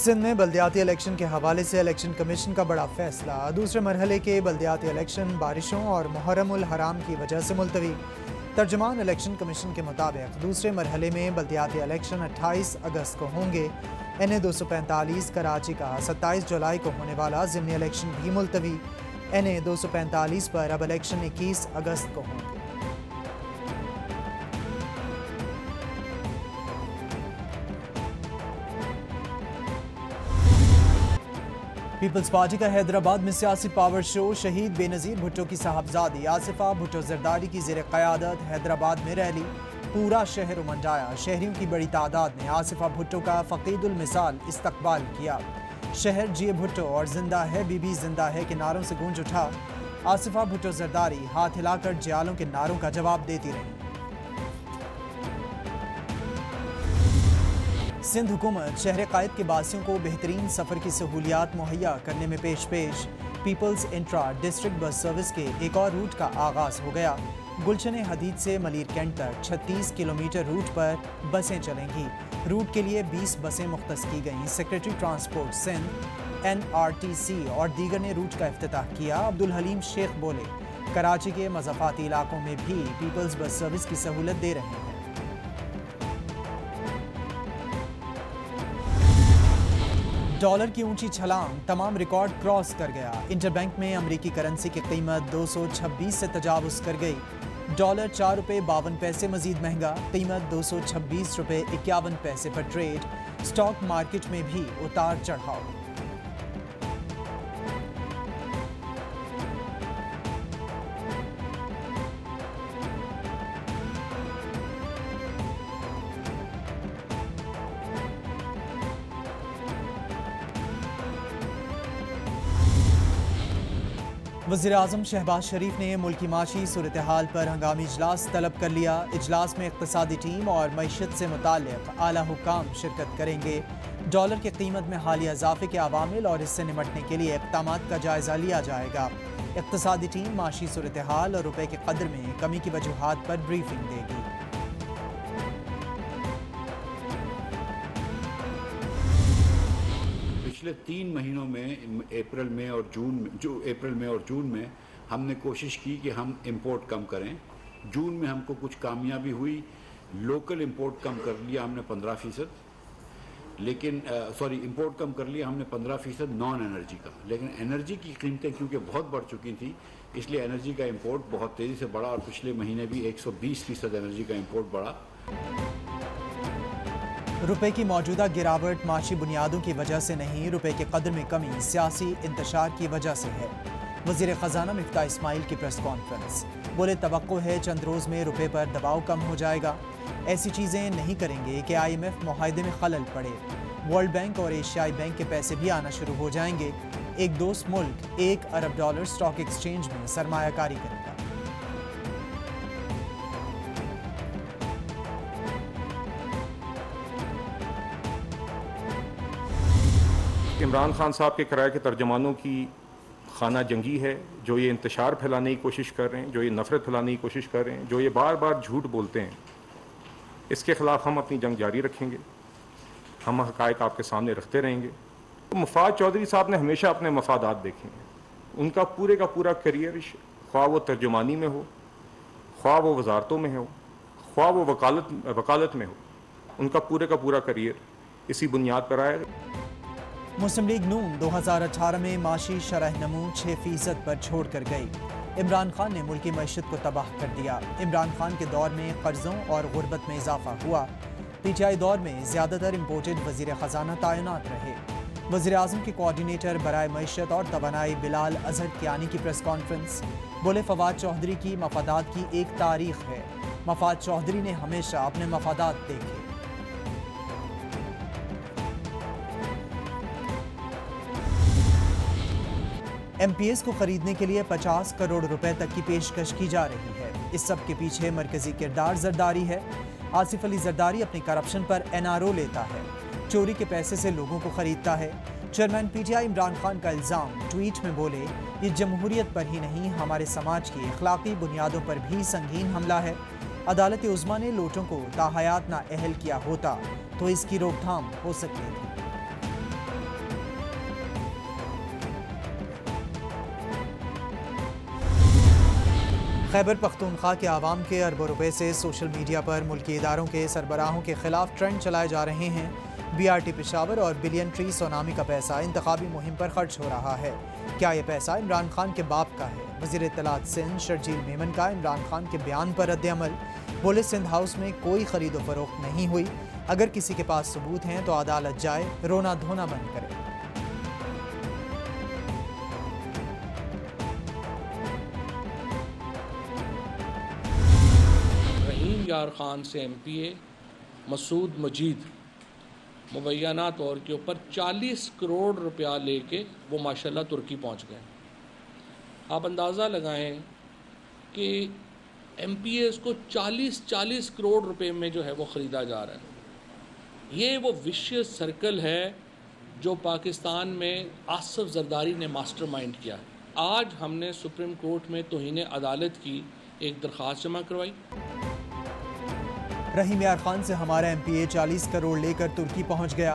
सिंध में बल्दियाती इलेक्शन के हवाले से इलेक्शन कमीशन का बड़ा फैसला। दूसरे मरहले के बल्दियाती इलेक्शन बारिशों और मुहर्रम उल हराम की वजह से मुलतवी। तर्जुमान इलेक्शन कमीशन के मुताबिक दूसरे मरहले में बल्दियाती इलेक्शन 28 अगस्त को होंगे। NA 245 कराची का 27 जुलाई को होने वाला ज़िमनी इलेक्शन भी मुलतवी। NA 245 पर अब इलेक्शन 21 अगस्त को होंगे। पीपल्स पार्टी का हैदराबाद में सियासी पावर शो। शहीद बेनज़ीर भुट्टो की साहबजादी आसिफा भुट्टो जरदारी की ज़ेर क़यादत हैदराबाद में रैली। पूरा शहर उमंडाया। शहरियों की बड़ी तादाद ने आसिफा भुट्टो का फ़क़ीदुल मिसाल इस्तकबाल किया। शहर जिए भुट्टो और जिंदा है बीबी जिंदा है के नारों से गूंज उठा। आसिफा भुट्टो जरदारी हाथ हिलाकर जियालों के नारों का जवाब देती रही। सिंध हुकूमत शहर कायद के बासियों को बेहतरीन सफ़र की सहूलियात मुहैया करने में पेश people's intra district bus service के एक और रूट का आगाज़ हो गया। गुलशन हदीद से मलीर कैंट तक 36 किलोमीटर रूट पर बसें चलेंगी। रूट के लिए 20 बसें मुख्तस की गईं। सेक्रेटरी ट्रांसपोर्ट सिंध NRTC और दीगर ने रूट का इफ्तिताह किया। अब्दुल हलीम शेख बोले, कराची के मज़ाफ़ाती इलाकों में भी पीपल्स बस सर्विस की सहूलत दे रहे हैं। डॉलर की ऊंची छलांग तमाम रिकॉर्ड क्रॉस कर गया। इंटरबैंक में अमरीकी करेंसी की कीमत 226 से तजावुज़ कर गई। डॉलर 4 रुपये 52 पैसे मजीद महंगा। कीमत 226 रुपये 51 पैसे पर ट्रेड। स्टॉक मार्केट में भी उतार चढ़ाव। वज़ीर-ए-आज़म शहबाज शरीफ ने मुल्की माशी सूरत हाल पर हंगामी इजलास तलब कर लिया। इजलास में इक़्तिसादी टीम और मईशत से मुताल्लिक़ आला हुक्काम शिरकत करेंगे। डॉलर की कीमत में हालिया इजाफे के अवामिल और इससे निमटने के लिए इक़दामात का जायज़ा लिया जाएगा। इक़्तिसादी टीम माशी सूरत हाल और रुपये के कदर में कमी की वजूहात पर ब्रीफिंग देगी। पिछले 3 महीनों में अप्रैल में और जून में हमने कोशिश की कि हम इंपोर्ट कम करें। जून में हमको कुछ कामयाबी हुई। लोकल इंपोर्ट कम कर लिया हमने 15%, लेकिन इंपोर्ट कम कर लिया हमने 15% नॉन एनर्जी का। लेकिन एनर्जी की कीमतें क्योंकि बहुत बढ़ चुकी थी, इसलिए एनर्जी का इंपोर्ट बहुत तेज़ी से बढ़ा और पिछले महीने भी 120% एनर्जी का इंपोर्ट बढ़ा। रुपए की मौजूदा गिरावट माशी बुनियादों की वजह से नहीं, रुपए के कदर में कमी सियासी इंतशार की वजह से है। वज़ीर ख़जाना मिफ्ताह इस्माइल की प्रेस कॉन्फ्रेंस। बोले, तवक्को है चंद रोज़ में रुपए पर दबाव कम हो जाएगा। ऐसी चीज़ें नहीं करेंगे कि IMF मुआहदे में खलल पड़े। वर्ल्ड बैंक और एशियाई बैंक के पैसे भी आना शुरू हो जाएंगे। एक दोस्त मुल्क $1 अरब स्टॉक एक्सचेंज में सरमायाकारी करेगा। इमरान खान साहब के किराए के तर्जमानों की खाना जंगी है, जो ये इंतशार फैलाने की कोशिश कर रहे हैं, जो ये नफ़रत फैलाने की कोशिश कर रहे हैं, जो ये बार बार झूठ बोलते हैं। इसके ख़िलाफ़ हम अपनी जंग जारी रखेंगे। हम हक़ाइक़ आपके सामने रखते रहेंगे। तो मुफाद चौधरी साहब ने हमेशा अपने मफादात देखे हैं। उनका पूरे का पूरा करियर, ख्वाह वो तर्जुमानी में हो, ख्वाह वो वजारतों में हो, ख्वाह वो वकालत में हो, उनका पूरे का पूरा करियर इसी बुनियाद पर आया। मुस्लिम लीग नून 2018 में माशी शरह नमू 6% पर छोड़ कर गई। इमरान खान ने मुल्की मईशत को तबाह कर दिया। इमरान खान के दौर में कर्जों और गुर्बत में इजाफा हुआ। PTI दौर में ज़्यादातर इम्पोर्टेड वज़ीर ख़जाना तैनात रहे। वज़ीर-ए-आज़म के कोऑर्डिनेटर बराए मईशत और तवानाई बिलाल अजहर कियानी की प्रेस कॉन्फ्रेंस। बोले, फवाद चौधरी की मफादात की एक तारीख है। फवाद चौधरी ने हमेशा अपने मफादात देखे। MPS को खरीदने के लिए 50 करोड़ रुपए तक की पेशकश की जा रही है। इस सब के पीछे मरकजी किरदार जरदारी है। आसिफ अली जरदारी अपनी करप्शन पर NRO लेता है, चोरी के पैसे से लोगों को खरीदता है। चेयरमैन PTI इमरान खान का इल्ज़ाम। ट्वीट में बोले, ये जमहूरियत पर ही नहीं, हमारे समाज की अखलाकी बुनियादों पर भी संगीन हमला है। अदालत उज़्मा ने लोटों को ताहयात नाअहल किया होता तो इसकी रोकथाम हो सकती थी। खैबर पख्तूनख्वा के आवाम के अरबों रुपए से सोशल मीडिया पर मुल्की इदारों के सरबराहों के खिलाफ ट्रेंड चलाए जा रहे हैं। BRT पेशावर और बिलियन ट्री सोनामी का पैसा इंतखाबी मुहिम पर खर्च हो रहा है। क्या ये पैसा इमरान खान के बाप का है? वज़ीर इत्तलात सिंध शर्जील मेमन का इमरान खान के बयान पर रद्द-ए-अमल। बोले सिंध हाउस में कोई खरीदो फरोख्त नहीं हुई। अगर किसी के पास सबूत हैं तो अदालत जाए, रोना धोना बंद करे। रहीम यार खान से MPA मसूद मजीद मुबैना तौर के ऊपर 40 करोड़ रुपया लेके वो माशाल्लाह तुर्की पहुंच गए। आप अंदाज़ा लगाएं कि MPAs को 40 करोड़ रुपए में जो है वो ख़रीदा जा रहा है। ये वो विशियस सर्कल है जो पाकिस्तान में आसिफ जरदारी ने मास्टरमाइंड किया है। आज हमने सुप्रीम कोर्ट में तौहीन अदालत की एक दरख्वास्त जमा करवाई। रहीम यार खान से हमारा MPA 40 करोड़ लेकर तुर्की पहुंच गया।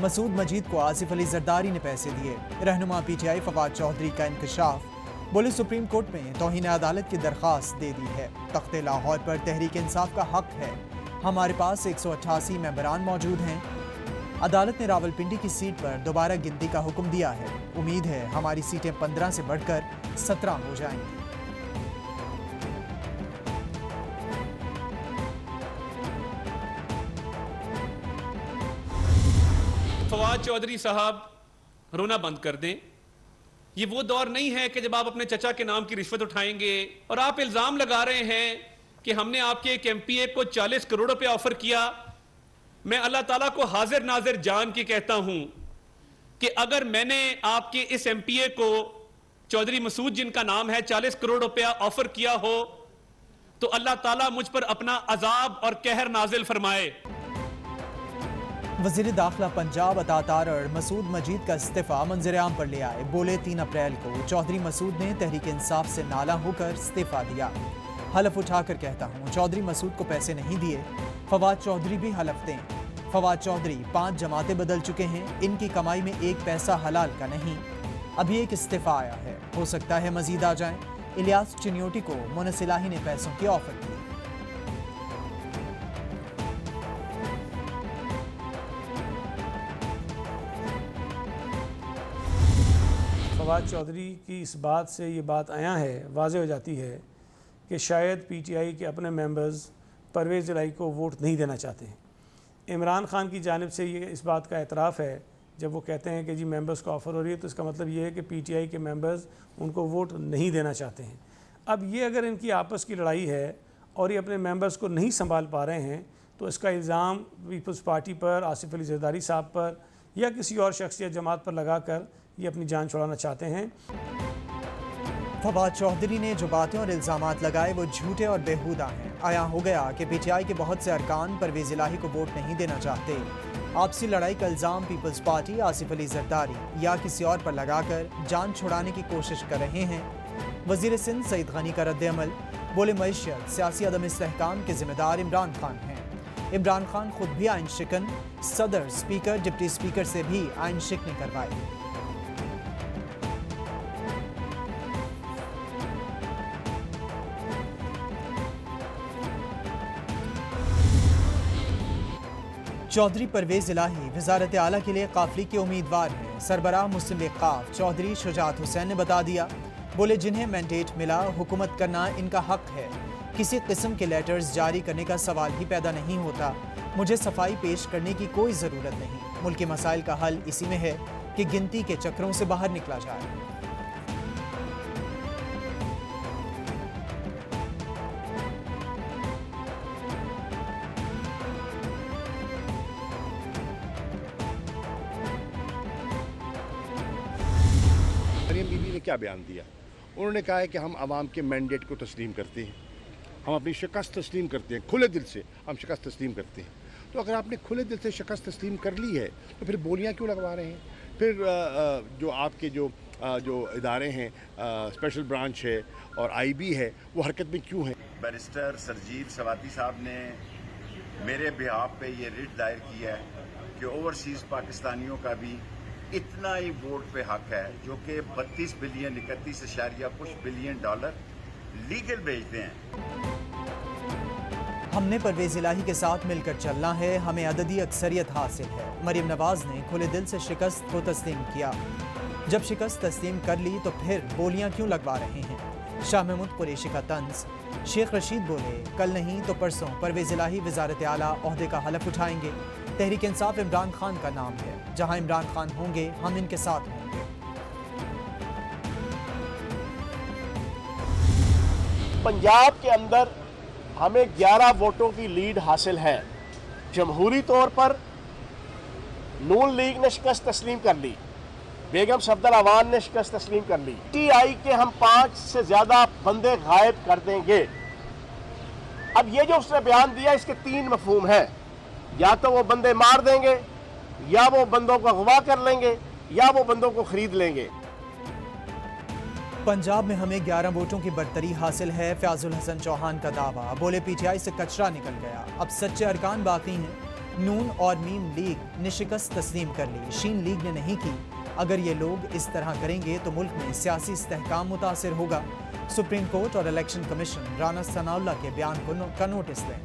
मसूद मजीद को आसिफ अली जरदारी ने पैसे दिए। रहनुमा PTI फवाद चौधरी का इंकशाफ। बोले सुप्रीम कोर्ट में तौहीन अदालत की दरख्वास्त दे दी है। तख्ते लाहौर पर तहरीक इंसाफ का हक है। हमारे पास 188 मेंबरान मौजूद हैं। अदालत ने रावलपिंडी की सीट पर दोबारा गिनती का हुक्म दिया है। उम्मीद है हमारी सीटें 15 से बढ़कर 17 हो जाएंगी। फवाद चौधरी साहब, रोना बंद कर दें। ये वो दौर नहीं है कि जब आप अपने चचा के नाम की रिश्वत उठाएंगे। और आप इल्जाम लगा रहे हैं कि हमने आपके एक MPA को 40 करोड़ रुपए ऑफर किया। मैं अल्लाह ताला को हाजिर नाजिर जान के कहता हूं कि अगर मैंने आपके इस MPA को चौधरी मसूद जिनका नाम है 40 करोड़ रुपया ऑफर किया हो तो अल्लाह ताला मुझ पर अपना अजाब और कहर नाजिल फरमाए। वज़ीर दाखिला पंजाब अता तारड़ मसूद मजीद का इस्तीफा मंजर-ए-आम पर ले आए। बोले 3 अप्रैल को चौधरी मसूद ने तहरीक इंसाफ से नाला होकर इस्तीफा दिया। हलफ उठाकर कहता हूँ चौधरी मसूद को पैसे नहीं दिए। फवाद चौधरी भी हलफ दें। फवाद चौधरी 5 जमातें बदल चुके हैं। इनकी कमाई में एक पैसा हलाल का नहीं। अभी एक इस्तीफा आया है, हो सकता है मजीद आ जाए। इलियास चिन्योटी को मुनसिलाही ने पैसों की ऑफर की। फवाद चौधरी की इस बात से ये बात आया है, वाज़ेह हो जाती है कि शायद PTI के अपने मेंबर्स परवेज़ इलाही को वोट नहीं देना चाहते हैं। इमरान खान की जानिब से ये इस बात का एतराफ़ है जब वो कहते हैं कि जी मेंबर्स को ऑफ़र हो रही है, तो इसका मतलब ये है कि PTI के मेंबर्स उनको वोट नहीं देना चाहते हैं। अब ये अगर इनकी आपस की लड़ाई है और ये अपने मेंबर्स को नहीं संभाल पा रहे हैं तो इसका इल्ज़ाम पीपल्स पार्टी पर, आसिफ अली जरदारी साहब पर या किसी और शख्स या जमात पर लगाकर ये अपनी जान छुड़ाना चाहते हैं। फवाद चौधरी ने जो बातें और इल्ज़ामात लगाए वो झूठे और बेहुदा हैं। आया हो गया कि PTI के बहुत से अरकान परवेज़ इलाही को वोट नहीं देना चाहते। आपसी लड़ाई का इल्ज़ाम पीपल्स पार्टी, आसिफ अली जरदारी या किसी और पर लगाकर जान छुड़ाने की कोशिश कर रहे हैं। वज़ीर सिंध सईद गनी का रद्द-ए-अमल। बोले मईशत सियासी अदम इस्तेहकाम के ज़िम्मेदार इमरान खान हैं। इमरान खान खुद भी आइन शिकन, सदर, स्पीकर, डिप्टी स्पीकर से भी आइन शिकनी करवाई। चौधरी परवेज़ इलाही वज़ारत आला के लिए काफिले के उम्मीदवार हैं। सरबराह मुस्लिम लीग काफ चौधरी शुजात हुसैन ने बता दिया। बोले जिन्हें मैंडेट मिला हुकूमत करना इनका हक है। किसी किस्म के लेटर्स जारी करने का सवाल ही पैदा नहीं होता। मुझे सफाई पेश करने की कोई ज़रूरत नहीं। मुल्क के मसाइल का हल इसी में है कि गिनती के चक्रों से बाहर निकला जाए। मरियम बीबी ने क्या बयान दिया? उन्होंने कहा है कि हम आवाम के मैंडेट को तस्लीम करते हैं, हम अपनी शिकस्त तस्लीम करते हैं, खुले दिल से हम शिकस्त तस्लीम करते हैं। तो अगर आपने खुले दिल से शिकस्त तस्लीम कर ली है तो फिर बोलियां क्यों लगवा रहे हैं? फिर जो आपके जो इदारे हैं, स्पेशल ब्रांच है और IB है, वो हरकत में क्यों है? बैरिस्टर सरजील सवाती साहब ने मेरे बिहाफ पे ये रिट दायर किया है कि ओवरसीज़ पाकिस्तानियों का भी इतना ही वोट पे हक है, जो कि 32 बिलियन 31 इशारिया कुछ बिलियन डॉलर लीगल भेजते हैं। हमने परवेज इलाही के साथ मिलकर चलना है, हमें अददी अक्सरियत हासिल है। मरीम नवाज ने खुले दिल से शिकस्त को तस्लीम किया। जब शिकस्त तस्लीम कर ली तो फिर बोलियां क्यों लगवा रहे हैं? शाह महमूद कुरैशी का तंज। शेख रशीद बोले, कल नहीं तो परसों परवेज इलाही वजारत आला ओहदे का हलफ उठाएंगे। तहरीक इंसाफ इमरान खान का नाम है, जहां इमरान खान होंगे हम इनके साथ होंगे। पंजाब के अंदर हमें 11 वोटों की लीड हासिल है। जमहूरी तौर पर नून लीग ने शिकस्त तस्लीम कर ली, बेगम सफदर अवान ने शिकस्त तस्लीम कर ली। टीआई के हम 5 से ज्यादा बंदे गायब कर देंगे। अब ये जो उसने बयान दिया, इसके 3 मफहूम हैं। या तो वो बंदे मार देंगे, या वो बंदों को अगवा कर लेंगे, या वो बंदों को खरीद लेंगे। पंजाब में हमें 11 वोटों की बरतरी हासिल है, फयाजुल हसन चौहान का दावा। बोले, पीटीआई से कचरा निकल गया, अब सच्चे अरकान बाकी हैं। नून और मीम लीग ने शिकस्त तस्लीम कर ली, शीन लीग ने नहीं की। अगर ये लोग इस तरह करेंगे तो मुल्क में सियासी इस्तेहकाम मुतासिर होगा। सुप्रीम कोर्ट और इलेक्शन कमीशन राना सनाउल्लाह के बयान का नोटिस लें।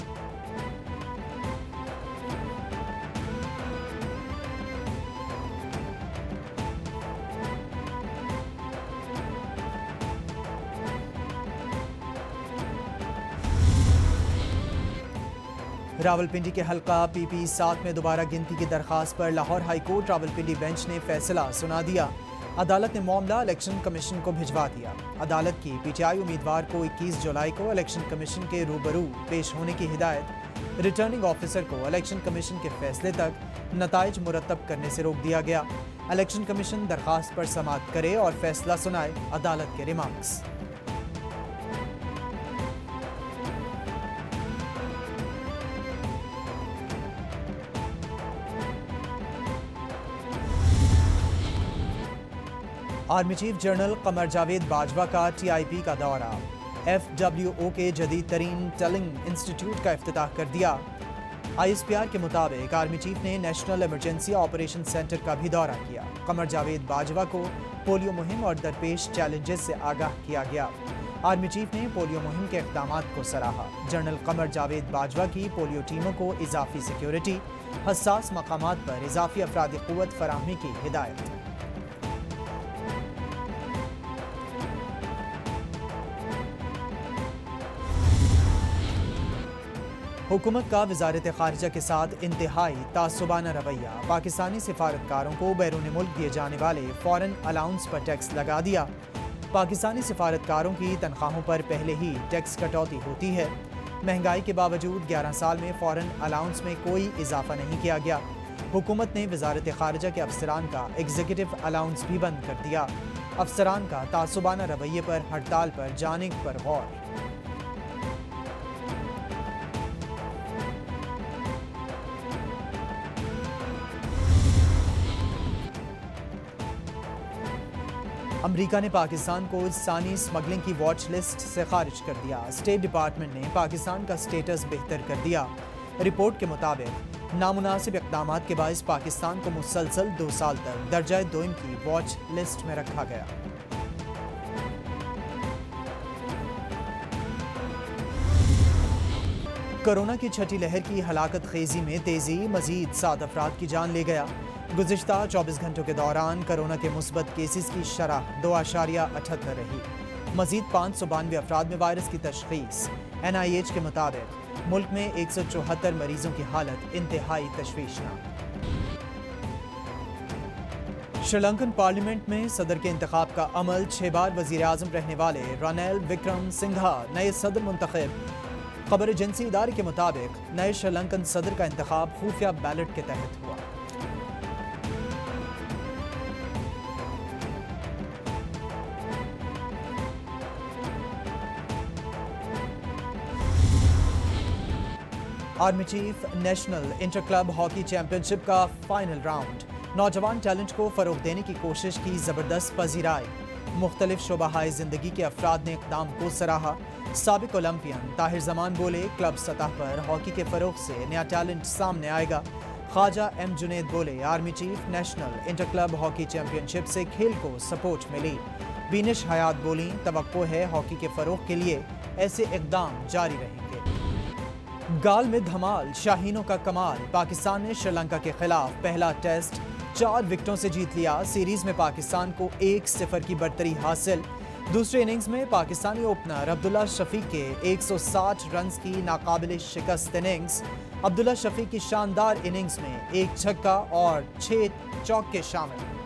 रावलपिंडी के हल्का PP 7 में दोबारा गिनती की दरखास्त पर Lahore high court Rawalpindi bench ने फैसला सुना दिया। अदालत ने मामला इलेक्शन कमीशन को भिजवा दिया। अदालत की पीटीआई उम्मीदवार को 21 जुलाई को इलेक्शन कमीशन के रूबरू पेश होने की हिदायत। रिटर्निंग ऑफिसर को इलेक्शन कमीशन के फैसले तक नताइज मुरतब करने से रोक दिया गया। इलेक्शन कमीशन दरखास्त पर समाअत करे और फैसला सुनाए, अदालत के remarks. Army chief general Qamar Javed Bajwa का TIP का दौरा। FWO के जदीद तरीन टेलिंग इंस्टीट्यूट का इफ्तिताह कर दिया। ISPR के मुताबिक आर्मी चीफ ने नेशनल इमरजेंसी ऑपरेशन सेंटर का भी दौरा किया। कमर जावेद बाजवा को पोलियो मुहिम और दरपेश चैलेंजेस से आगाह किया गया। आर्मी चीफ ने पोलियो मुहिम के इक़दामात को सराहा। जनरल कमर जावेद बाजवा की पोलियो टीमों को इजाफी सिक्योरिटी, हसास मकामात पर इजाफी अफरादी क़ुव्वत फराहमी की हिदायत। हुकूमत का वजारत खारिजा के साथ इंतहाई तासुबाना रवैया। पाकिस्तानी सिफारतकारों को बैरून मुल्क दिए जाने वाले फॉरेन अलाउंस पर टैक्स लगा दिया। पाकिस्तानी सिफारतकारों की तनख्वाहों पर पहले ही टैक्स कटौती होती है। महंगाई के बावजूद 11 साल में फॉरेन अलाउंस में कोई इजाफा नहीं किया गया। हुकूमत ने वजारत खारिजा के अफसरान का एग्जीक्यूटिव अलाउंस भी बंद कर दिया। अफसरान का तासुबाना रवैये पर हड़ताल पर जाने पर गौर। अमेरिका ने पाकिस्तान को इंसानी स्मगलिंग की वॉच लिस्ट से खारिज कर दिया। स्टेट डिपार्टमेंट ने पाकिस्तान का स्टेटस बेहतर कर दिया। रिपोर्ट के मुताबिक नामुनासिब इक़दामात के बाइस पाकिस्तान को मुसलसल 2 साल तक दर्जा दोयम की वॉच लिस्ट में रखा गया। कोरोना की छठी लहर की हलाकत खेजी में तेजी, मजीद 7 अफराद की जान ले गया। गुज़िश्ता 24 घंटों के दौरान कोरोना के मुस्बत केसेस की शरह 2.78 रही। मजीद 592 अफराद में वायरस की तशख़ीस। NIH के मुताबिक मुल्क में 174 मरीजों की हालत इंतहाई तशवीशनाक। श्रीलंकन पार्लियामेंट में सदर के इंतखाब का अमल। 6 बार वज़ीर आज़म रहने वाले रानिल विक्रमसिंघा नए सदर मुंतखब। खबर एजेंसी इदारे के मुताबिक नए श्रीलंकन सदर का इंतखाब खुफिया बैलेट के तहत हुआ। Army chief national inter club hockey championship का फाइनल राउंड। नौजवान टैलेंट को फरोग देने की कोशिश की जबरदस्त पजीराई। मुख्तलिफ शोबाहाए जिंदगी के अफराद ने इक़दाम को सराहा। साबिक ओलंपियन ताहिर जमान बोले, क्लब सतह पर हॉकी के फरोग से नया टैलेंट सामने आएगा। ख्वाजा M जुनैद बोले, army chief national inter club hockey championship से खेल को सपोर्ट मिली। बीनिश हयात बोली, तवक्को है हॉकी के फरोग के लिए ऐसे इकदाम जारी रहेंगे। गाल में धमाल, शाहीनों का कमाल। पाकिस्तान ने श्रीलंका के खिलाफ पहला टेस्ट 4 विकेटों से जीत लिया। सीरीज में पाकिस्तान को 1-0 की बढ़तरी हासिल। दूसरे इनिंग्स में पाकिस्तानी ओपनर अब्दुल्ला शफीक के 160 रन की नाकाबिले शिकस्त इनिंग्स। अब्दुल्ला शफीक की शानदार इनिंग्स में 1 छक्का और 6 चौके शामिल।